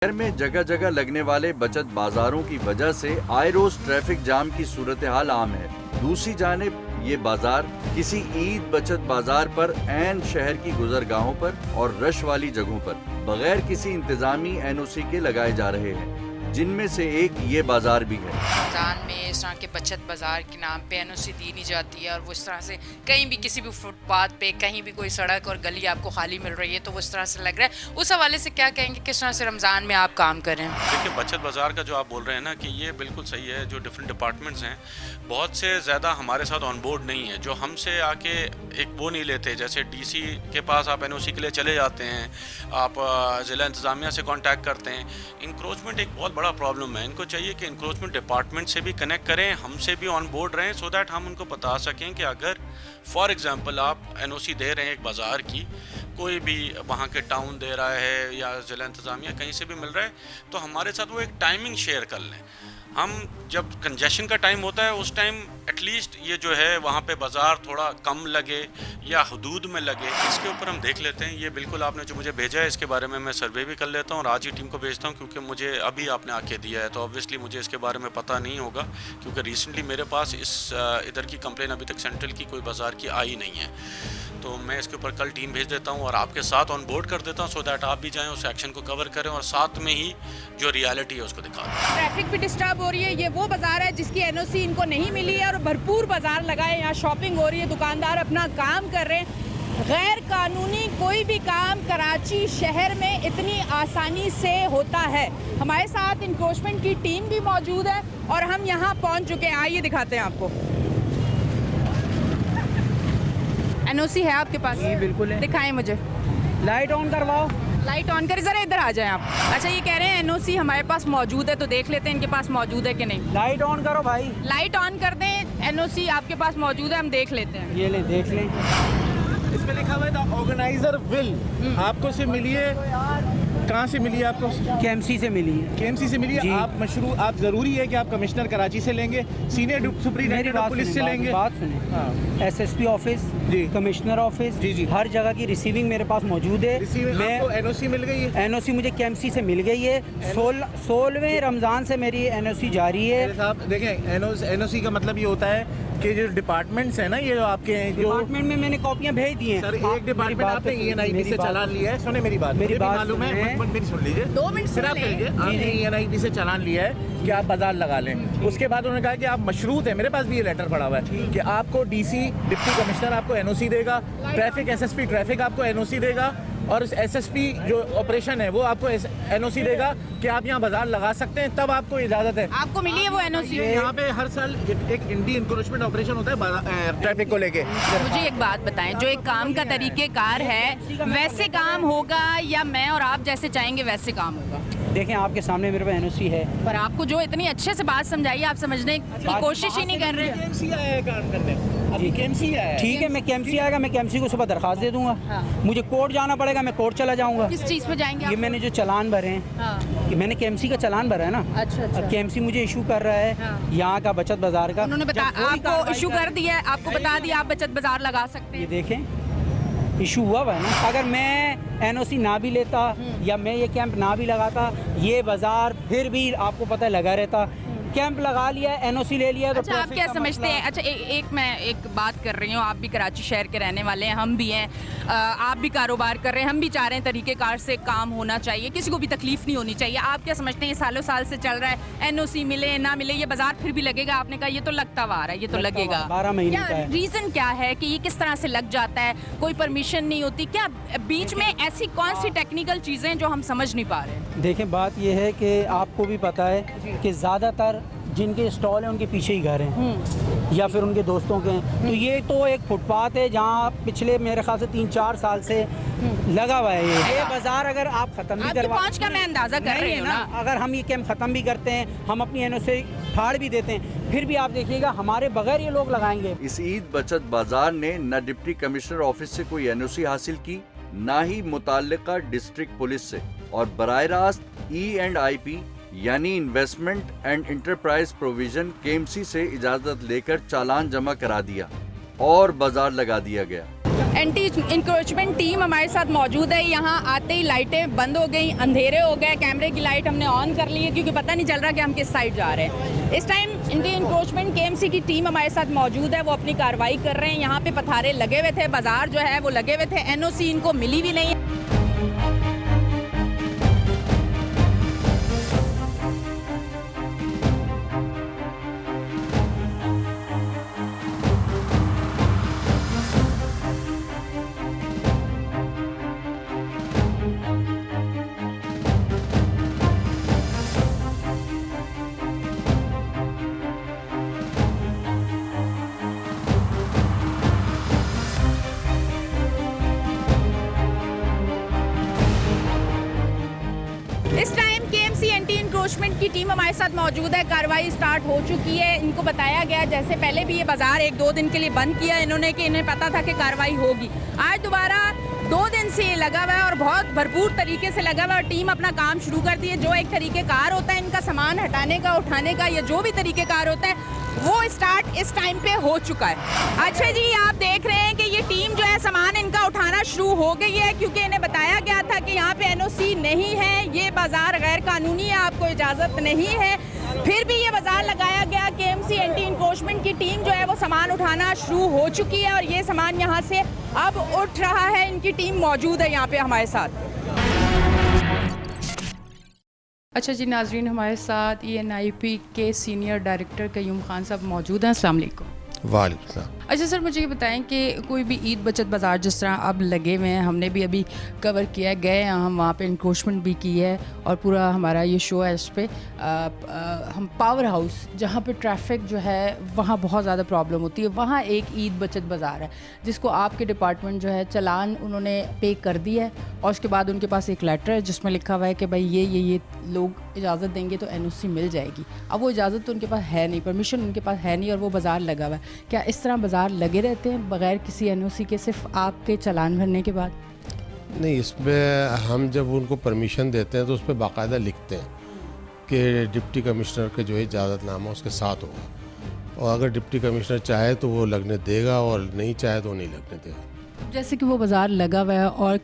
शहर में जगह जगह लगने वाले बचत बाजारों की वजह से आए रोज ट्रैफिक जाम की सूरत हाल आम है। दूसरी जानिब ये बाजार किसी ईद बचत बाजार पर ऐन शहर की गुजरगाहों पर और रश वाली जगहों पर बगैर किसी इंतजामी एनओसी के लगाए जा रहे हैं, जिनमें से एक ये बाजार भी है। रमज़ान में इस तरह के बचत बाज़ार के नाम पे एनओसी दी नहीं जाती है और वो इस तरह से कहीं भी किसी भी फुटपाथ पे कहीं भी कोई सड़क और गली आपको खाली मिल रही है तो वो इस तरह से लग रहा है। उस हवाले से क्या कहेंगे, किस तरह से रमज़ान में आप काम कर रहे हैं? देखिए, बचत बाज़ार का जो आप बोल रहे हैं ना कि ये बिल्कुल सही है। जो डिफरेंट डिपार्टमेंट्स हैं बहुत से ज़्यादा हमारे साथ ऑन बोर्ड नहीं है, जो हमसे आके एक वो नहीं लेते। जैसे डीसी के पास आप एनओसी के लिए चले जाते हैं, आप ज़िला इंतज़ामिया से कांटेक्ट करते हैं। इंक्रोचमेंट एक बहुत बड़ा प्रॉब्लम है। इनको चाहिए कि इंक्रोचमेंट डिपार्टमेंट से भी कनेक्ट करें, हमसे भी ऑन बोर्ड रहें, सो दैट हम उनको बता सकें कि अगर फॉर एग्ज़ाम्पल आप एनओसी दे रहे हैं एक बाज़ार की, कोई भी वहाँ के टाउन दे रहा है या ज़िला इंतज़ामिया कहीं से भी मिल रहा है, तो हमारे साथ वो एक टाइमिंग शेयर कर लें। हम जब कंजेशन का टाइम होता है उस टाइम एटलीस्ट ये जो है वहाँ पे बाज़ार थोड़ा कम लगे या हदूद में लगे, इसके ऊपर हम देख लेते हैं। ये बिल्कुल आपने जो मुझे भेजा है इसके बारे में मैं सर्वे भी कर लेता हूँ और आज ही टीम को भेजता हूँ, क्योंकि मुझे अभी आपने आके दिया है तो ऑब्वियसली मुझे इसके बारे में पता नहीं होगा, क्योंकि रिसेंटली मेरे पास इस इधर की कंप्लेन अभी तक सेंट्रल की कोई बाज़ार की आई नहीं है। तो मैं इसके ऊपर कल टीम भेज देता हूँ और आपके साथ ऑन बोर्ड कर देता हूँ, सो दैट आप भी जाएँ उस एक्शन को कवर करें और साथ में ही जो रियलिटी है उसको दिखा दें। ट्रैफिक भी डिस्टर्ब हो रही है। ये वो बाजार है जिसकी एनओसी इनको नहीं मिली है और भरपूर बाजार लगाए, यहाँ शॉपिंग हो रही है, दुकानदार अपना काम कर रहे हैं। गैर कानूनी कोई भी काम कराची शहर में इतनी आसानी से होता है। हमारे साथ इंक्रोचमेंट की टीम भी मौजूद है और हम यहाँ पहुँच चुके हैं। आइए दिखाते हैं आपको। एनओसी है आपके पास? जी बिल्कुल है। दिखाएं मुझे। लाइट ऑन करवाओ। लाइट ऑन करें, जरा इधर आ जाएं आप। अच्छा, ये कह रहे हैं एनओसी हमारे पास मौजूद है, तो देख लेते हैं इनके पास मौजूद है कि नहीं। लाइट ऑन करो भाई। लाइट ऑन कर दें, एनओसी आपके पास मौजूद है, हम देख लेते हैं। ये ले देख लें। इसमें लिखा हुआ है द ऑर्गेनाइजर विल। आपको से मिली है, कहाँ से मिली है आपको? केएमसी से मिली है। केएमसी से मिली है। आप मशरू आप ज़रूरी है कि आप कमिश्नर कराची से लेंगे, सीनियर सुप्रिंटेंडेंट ऑफ पुलिस से लेंगे। बात सुने, एसएसपी ऑफिस जी, कमिश्नर ऑफिस जी हर जगह की रिसीविंग मेरे पास मौजूद है। मैं एनओसी मिल गई है। एनओसी मुझे केएमसी से मिल गई है। 16वें रमज़ान से मेरी एनओसी जारी है। साहब देखें, एनओसी का मतलब ये होता है कि जो डिपार्टमेंट्स है ना, ये जो आपके डिपार्टमेंट में मैंने कॉपियां भेज दी हैं। सर, एक डिपार्टमेंट आपने ईएनआईपी से चालान लिया है। सुने मेरी बात, मेरी बात मालूम है, मेरी सुन लीजिए 2 मिनट सर। आप कहिए, आपने ईएनआईपी से चालान लिया है कि आप बाजार लगा लें। उसके बाद उन्होंने कहा कि आप मशरूत है, मेरे पास भी ये लेटर पड़ा हुआ है कि आपको डीसी डिप्टी कमिश्नर आपको एनओसी देगा, ट्रैफिक एसएसपी ट्रैफिक आपको एनओसी देगा और एसएसपी जो ऑपरेशन है वो आपको एनओसी देगा कि आप यहाँ बाजार लगा सकते हैं, तब आपको इजाजत है। आपको मिली है वो एनओसी? यहाँ पे हर साल एक इंडी इंक्रोचमेंट ऑपरेशन होता है ट्रैफिक को लेके। मुझे एक बात बताएं, जो एक काम का तरीकेकार है वैसे काम होगा या मैं और आप जैसे चाहेंगे वैसे काम होगा? देखें, आपके सामने मेरे पास एनओसी है। पर आपको जो इतनी अच्छे से बात समझाई, आप समझने की कोशिश ही नहीं कर रहे। केएमसी आया है काम करने, अभी केएमसी आया है। ठीक है, मैं केएमसी आएगा, मैं केएमसी को सुबह दरखास्त दे दूंगा। मुझे कोर्ट जाना पड़ेगा, मैं कोर्ट चला जाऊंगा। किस चीज़ पे जाएंगे ये आप? मैंने जो चालान भरे हैं, कि मैंने केएमसी का चालान भरा है ना। अच्छा। केएमसी मुझे इशू कर रहा है यहाँ का बचत बाजार का। उन्होंने बताया आपको इशू कर दिया है, आपको बता दिया आप बचत बाजार लगा सकते ये हैं। देखें, इशू हुआ है ना। अगर मैं एनओसी ना भी लेता या मैं ये कैंप ना भी लगाता, ये बाजार फिर भी आपको पता है लगा रहता। कैंप लगा लिया, एनओसी ले लिया, तो अच्छा, आप क्या समझते हैं? अच्छा, मैं एक बात कर रही हूँ, आप भी कराची शहर के रहने वाले हैं, हम भी हैं, आप भी कारोबार कर रहे हैं, हम भी चाह रहे हैं तरीक़ेकार से काम होना चाहिए, किसी को भी तकलीफ नहीं होनी चाहिए। आप क्या समझते हैं, ये सालों साल से चल रहा है, एनओसी मिले ना मिले ये बाजार फिर भी लगेगा? आपने कहा ये तो लगता हुआ आ रहा है, ये तो लगेगा। 12 महीने का है। रीज़न क्या है कि ये किस तरह से लग जाता है? कोई परमिशन नहीं होती क्या? बीच में ऐसी कौन सी टेक्निकल चीज़ें जो हम समझ नहीं पा रहे हैं? देखें, बात यह है कि आपको भी पता है कि ज़्यादातर जिनके स्टॉल हैं उनके पीछे ही घर हैं या फिर उनके दोस्तों के हैं। तो ये तो एक फुटपाथ है जहाँ पिछले मेरे ख्याल से 3-4 साल से लगा हुआ है। ये बाजार अगर आप ख़त्म भी आपकी करवा, पहुंच का मैं अंदाज़ा कर रही हूँ ना। अगर हम ये कैंप ख़त्म भी करते हैं, हम अपनी एनओसी फाड़ भी देते हैं, फिर भी आप देखिएगा हमारे बगैर ये लोग लगाएंगे। इस ईद बचत बाजार ने न डिप्टी कमिश्नर ऑफिस से कोई एनओसी हासिल की, न ही मुताल्लिका डिस्ट्रिक्ट पुलिस से, और बराह रास्त E&IP यानी investment and enterprise provision KMC से इजाजत लेकर चालान जमा करा दिया और बाजार लगा दिया गया। एंटी इंक्रोचमेंट टीम हमारे साथ मौजूद है। यहाँ आते ही लाइटें बंद हो गई, अंधेरे हो गए, कैमरे की लाइट हमने ऑन कर ली है क्योंकि पता नहीं चल रहा कि हम किस साइड जा रहे हैं। इस टाइम एंटी इंक्रोचमेंट केएमसी की टीम हमारे साथ मौजूद है, वो अपनी कार्रवाई कर रहे हैं। यहाँ पे पथारे लगे हुए थे, बाजार जो है वो लगे हुए थे, एनओसी इनको मिली भी नहीं है। इस टाइम केएमसी एंटी इंक्रोचमेंट की टीम हमारे साथ मौजूद है। कार्रवाई स्टार्ट हो चुकी है। इनको बताया गया, जैसे पहले भी ये बाजार 1-2 दिन के लिए बंद किया इन्होंने कि इन्हें पता था कि कार्रवाई होगी। आज दोबारा 2 दिन से ये लगा हुआ है और बहुत भरपूर तरीके से लगा हुआ है। टीम अपना काम शुरू कर दी है। जो एक तरीक़ेकार होता है इनका सामान हटाने का, उठाने का, या जो भी तरीक़ेकार होता है वो स्टार्ट इस टाइम पे हो चुका है। अच्छा जी, आप देख रहे हैं कि ये टीम जो है सामान इनका उठाना शुरू हो गई है क्योंकि इन्हें बताया गया था कि यहाँ पे एनओसी नहीं है, ये बाजार गैर कानूनी है, आपको इजाज़त नहीं है। फिर भी ये बाजार लगाया गया। केएमसी एंटी इंक्रोचमेंट की टीम जो है वो सामान उठाना शुरू हो चुकी है और ये सामान यहाँ से अब उठ रहा है। इनकी टीम मौजूद है यहाँ पे हमारे साथ। अच्छा जी नाजरीन, हमारे साथ ENIP के सीनियर डायरेक्टर कयूम खान साहब मौजूद हैं। अस्सलाम वालेकुम। वालेकुम सलाम। अच्छा सर, मुझे ये बताएं कि कोई भी ईद बचत बाज़ार जिस तरह अब लगे हुए हैं, हमने भी अभी कवर किया है, गए हम वहाँ पे इंक्रोचमेंट भी की है और पूरा हमारा ये शो है इस पर। हम पावर हाउस जहाँ पे ट्रैफिक जो है वहाँ बहुत ज़्यादा प्रॉब्लम होती है, वहाँ एक ईद बचत बाज़ार है जिसको आपके डिपार्टमेंट जो है चालान उन्होंने पे कर दिया है और उसके बाद उनके पास एक लेटर है जिसमें लिखा हुआ है कि भाई ये लोग इजाज़त देंगे तो एनओसी मिल जाएगी। अब वो इजाज़त तो उनके पास है नहीं, परमिशन उनके पास है नहीं और वो बाज़ार लगा हुआ है। क्या इस तरह बाज़ार लगे रहते हैं बगैर किसी एनओसी के, सिर्फ आपके चालान भरने के बाद? नहीं, इसमें हम जब उनको परमिशन देते हैं तो उस पर बाकायदा लिखते हैं कि डिप्टी कमिश्नर के जो है इजाज़तनामा उसके साथ होगा और अगर डिप्टी कमिश्नर चाहे तो वो लगने देगा और नहीं चाहे तो वो नहीं लगने देगा। जैसे कि वो बाज़ार लगा हुआ है और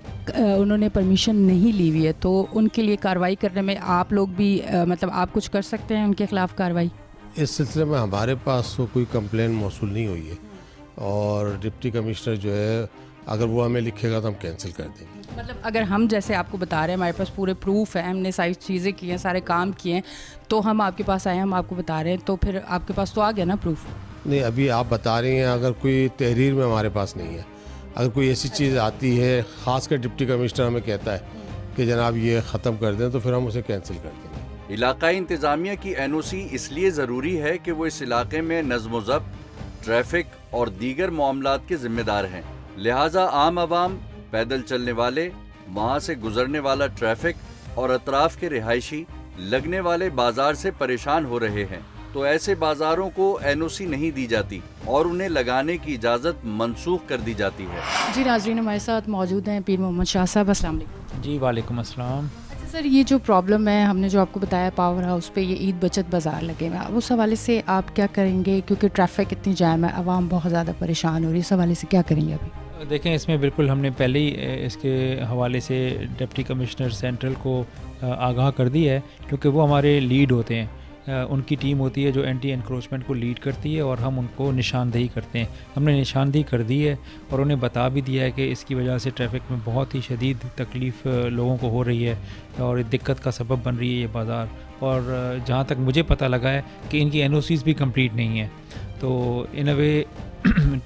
उन्होंने परमिशन नहीं ली हुई है तो उनके लिए कार्रवाई करने में आप लोग भी मतलब आप कुछ कर सकते हैं उनके ख़िलाफ़ कार्रवाई? इस सिलसिले में हमारे पास तो कोई कंप्लेन मौसूल नहीं हुई है और डिप्टी कमिश्नर जो है अगर वो हमें लिखेगा तो हम कैंसिल कर देंगे। मतलब अगर हम जैसे आपको बता रहे हैं हमारे पास पूरे प्रूफ है, हमने सारी चीज़ें की हैं, सारे काम किए हैं, तो हम आपके पास आए, हम आपको बता रहे हैं, तो फिर आपके पास तो आ गया ना प्रूफ? नहीं, अभी आप बता रही हैं, अगर कोई तहरीर में हमारे पास नहीं है। अगर कोई ऐसी चीज़ आती है, ख़ासकर डिप्टी कमिश्नर हमें कहता है कि जनाब ये ख़त्म कर दें, तो फिर हम उसे कैंसिल कर देंगे। इलाकाई इंतज़ामिया की एनओसी इसलिए ज़रूरी है कि वो इस इलाके में नज़्म व ज़ब्त, ट्रैफिक और दीगर मामलात के ज़िम्मेदार हैं। लिहाजा आम आवाम, पैदल चलने वाले, वहाँ से गुजरने वाला ट्रैफिक और अतराफ़ के रिहायशी लगने वाले बाज़ार से परेशान हो रहे हैं, तो ऐसे बाज़ारों को एनओसी नहीं दी जाती और उन्हें लगाने की इजाज़त मनसूख कर दी जाती है। जी नाज़रीन, हमारे साथ मौजूद हैं पीर मोहम्मद शाह साहब। अस्सलाम वालेकुम। जी वालेकुम अस्सलाम। अच्छा सर, ये जो प्रॉब्लम है हमने जो आपको बताया पावर हाउस पे ये ईद बचत बाज़ार लगे हुए हैं, अब उस हवाले से आप क्या करेंगे क्योंकि ट्रैफिक इतनी जाम है, आवाम बहुत ज़्यादा परेशान हो रही है, इस हवाले से क्या करेंगे अभी? देखें, इसमें बिल्कुल हमने पहले ही इसके हवाले से डिप्टी कमिश्नर सेंट्रल को आगाह कर दिया है क्योंकि वो हमारे लीड होते हैं। उनकी टीम होती है जो एंटी एनक्रोचमेंट को लीड करती है और हम उनको निशानदेही करते हैं। हमने निशानदेही कर दी है और उन्हें बता भी दिया है कि इसकी वजह से ट्रैफिक में बहुत ही शदीद तकलीफ़ लोगों को हो रही है और दिक्कत का सबब बन रही है ये बाज़ार। और जहाँ तक मुझे पता लगा है कि इनकी एनओसीज़ भी कंप्लीट नहीं है, तो इन अ वे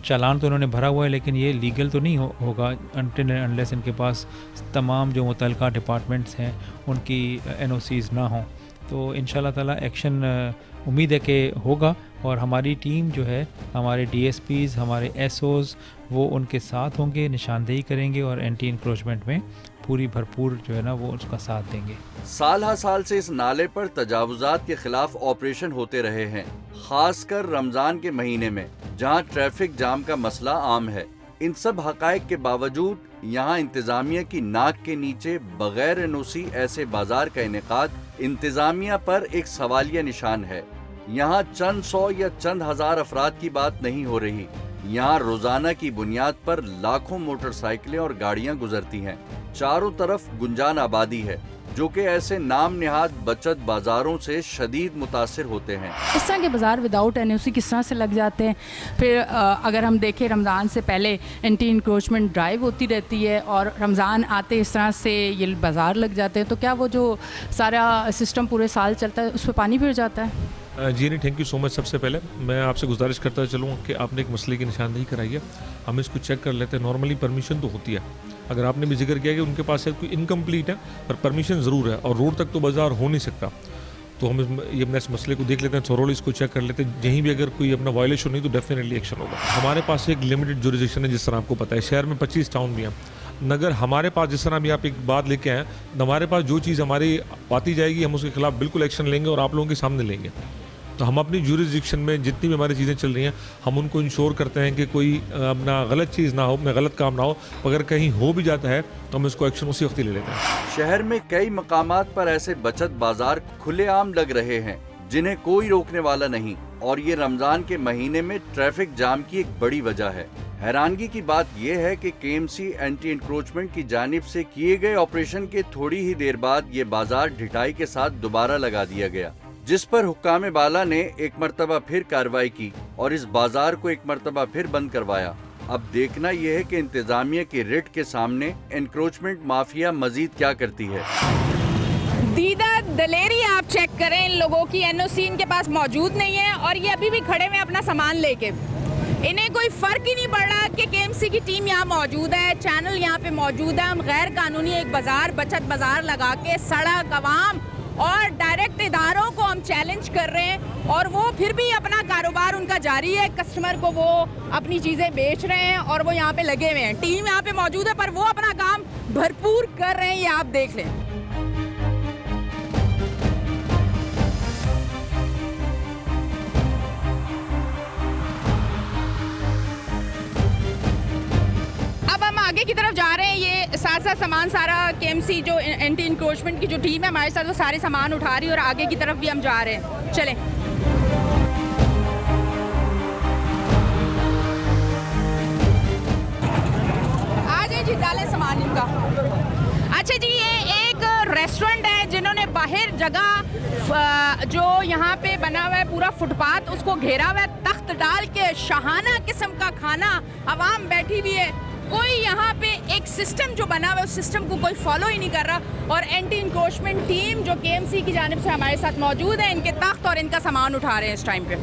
चालान तो उन्होंने भरा हुआ है लेकिन ये लीगल तो नहीं होगा अनटिल अनलेस इनके पास तमाम जो मुतल्लिका डिपार्टमेंट्स हैं उनकी एनओसीज़ ना हों। तो इंशाल्लाह ताला एक्शन उम्मीद है कि होगा और हमारी टीम जो है, हमारे डीएसपीज़, हमारे एसओज़, वो उनके साथ होंगे, निशानदेही करेंगे और एंटी इंक्रोचमेंट में पूरी भरपूर जो है ना वो उसका साथ देंगे। साल हर साल से इस नाले पर तजावुजात के खिलाफ ऑपरेशन होते रहे हैं, खासकर रमज़ान के महीने में जहां ट्रैफिक जाम का मसला आम है। इन सब हक़ाइक़ के बावजूद यहाँ इंतज़ामिया की नाक के नीचे बगैर एनओसी ऐसे बाजार का इनेकाद इंतज़ामिया पर एक सवालिया निशान है। यहाँ चंद सौ या चंद हज़ार अफराद की बात नहीं हो रही, यहाँ रोजाना की बुनियाद पर लाखों मोटरसाइकिलें और गाड़ियां गुजरती हैं। चारों तरफ गुंजान आबादी है, जो कि ऐसे नाम निहाद बचत बाजारों से शदीद मुतासिर होते हैं। इस तरह के बाज़ार विदाउट एनओसी किस तरह से लग जाते हैं? फिर अगर हम देखें रमज़ान से पहले एंटी इंक्रोचमेंट ड्राइव होती रहती है और रमज़ान आते इस तरह से ये बाज़ार लग जाते हैं, तो क्या वो जो सारा सिस्टम पूरे साल चलता है उस पर पानी फिर जाता है? जी नहीं, थैंक यू सो मच। सबसे पहले मैं आपसे गुजारिश करता चलूँ कि आपने एक मसले की निशानदेही कराई है, हम इसको चेक कर लेते हैं। नॉर्मली परमिशन तो होती है, अगर आपने भी जिक्र किया कि उनके पास कोई इनकम्प्लीट है, पर परमिशन ज़रूर है और रोड तक तो बाज़ार हो नहीं सकता। तो हम ये अपने इस मसले को देख लेते हैं, थोरोली इसको चेक कर लेते हैं। यहीं भी अगर कोई अपना वायलेशन नहीं तो डेफिनेटली एक्शन होगा। हमारे पास एक लिमिटेड जुरिडिक्शन है, जिस तरह आपको पता है शहर में 25 टाउन भी हैं। नगर हमारे पास, जिस तरह भी आप एक बात लेके आए, हमारे पास जो चीज़ हमारी आती जाएगी हम उसके खिलाफ बिल्कुल एक्शन लेंगे और आप लोगों के सामने लेंगे। तो हम अपनी जुरिडिक्शन में जितनी भी हमारी चीज़ें चल रही हैं, हम उनको इंश्योर करते हैं कि कोई अपना गलत चीज़ ना हो, अपना गलत काम ना हो। अगर कहीं हो भी जाता है तो हम इसको एक्शन उसी वक्त ही ले लेते हैं। शहर में कई मकामात पर ऐसे बचत बाजार खुलेआम लग रहे हैं जिन्हें कोई रोकने वाला नहीं, और ये रमजान के महीने में ट्रैफिक जाम की एक बड़ी वजह है। हैरानगी की बात यह है कि केएमसी एंटी इंक्रोचमेंट की जानिब से किए गए ऑपरेशन के थोड़ी ही देर बाद ये बाजार ढिठाई के साथ दोबारा लगा दिया गया, जिस पर हुक्काम बाला ने एक मर्तबा फिर कार्रवाई की और इस बाजार को एक मर्तबा फिर बंद करवाया। अब देखना यह है कि इंतजामिया की रिट के सामने एनक्रोचमेंट माफिया मजीद क्या करती है। दीदा दलेरी आप चेक करें, इन लोगों की एनओसी इनके पास मौजूद नहीं है और ये अभी भी खड़े हुए अपना सामान लेके। इन्हें कोई फर्क ही नहीं पड़ रहा कि केएमसी की टीम यहाँ मौजूद है, चैनल यहाँ पे मौजूद है। हम गैर कानूनी एक बाजार, बचत बाजार लगा के सड़क, अवाम और डायरेक्ट इदारों को हम चैलेंज कर रहे हैं और वो फिर भी अपना कारोबार उनका जारी है। कस्टमर को वो अपनी चीज़ें बेच रहे हैं और वो यहाँ पे लगे हुए हैं। टीम यहाँ पे मौजूद है पर वो अपना काम भरपूर कर रहे हैं, ये आप देख लें। आगे की तरफ जा रहे हैं, ये साथ साथ सामान सारा केएमसी जो एंटी इंक्रोचमेंट की जो टीम है हमारे साथ, वो सारे सामान उठा रही है और आगे की तरफ भी हम जा रहे हैं। चलें। आ जाए जी, डालें सामान इनका। अच्छा जी, ये एक रेस्टोरेंट है जिन्होंने बाहर जगह जो यहाँ पे बना हुआ है पूरा फुटपाथ, उसको घेरा हुआ है, तख्त डाल के शाहाना किस्म का खाना, आवाम बैठी हुई है। कोई यहाँ पे एक सिस्टम जो बना हुआ है उस सिस्टम को कोई फॉलो ही नहीं कर रहा और एंटी इंक्रोचमेंट टीम जो केएमसी की जानिब से हमारे साथ मौजूद है, इनके तख्त और इनका सामान उठा रहे हैं इस टाइम पे।